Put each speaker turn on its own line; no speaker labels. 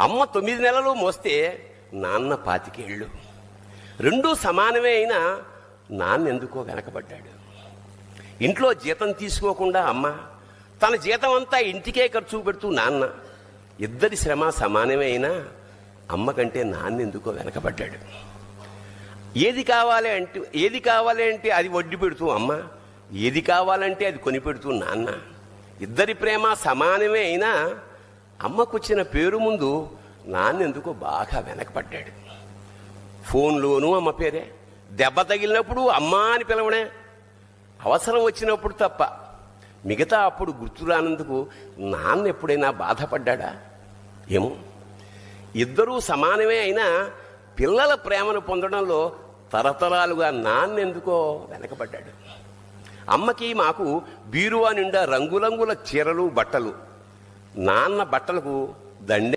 అమ్మ 9 నెలలు మోస్తే నాన్న 25 ఏళ్ళు. రెండూ సమానమే అయినా నాన్న ఎందుకో వెనకబడ్డాడు. ఇంట్లో జీతం తీసుకోకుండా అమ్మ, తన జీతం అంతా ఇంటికే ఖర్చు పెడుతూ నాన్న, ఇద్దరి శ్రమ సమానమే అయినా అమ్మ కంటే నాన్న ఎందుకో వెనకబడ్డాడు. ఏది కావాలి అంటే అది వడ్డీ పెడుతూ అమ్మ, ఏది కావాలంటే అది కొని పెడుతూ నాన్న, ఇద్దరి ప్రేమ సమానమే అయినా అమ్మకొచ్చిన పేరు ముందు నాన్న ఎందుకో బాగా వెనకబడ్డాడు. ఫోన్లోనూ అమ్మ పేరే, దెబ్బ తగిలినప్పుడు అమ్మ అని పిలవడే, అవసరం వచ్చినప్పుడు తప్ప మిగతా అప్పుడు గుర్తురానందుకు నాన్న ఎప్పుడైనా బాధపడ్డా? ఏమో. ఇద్దరూ సమానమే అయినా పిల్లల ప్రేమను పొందడంలో తరతరాలుగా నాన్నెందుకో వెనకబడ్డాడు. అమ్మకి మాకు బీరువా నిండా రంగురంగుల చీరలు బట్టలు, నాన్న బట్టలకు దండే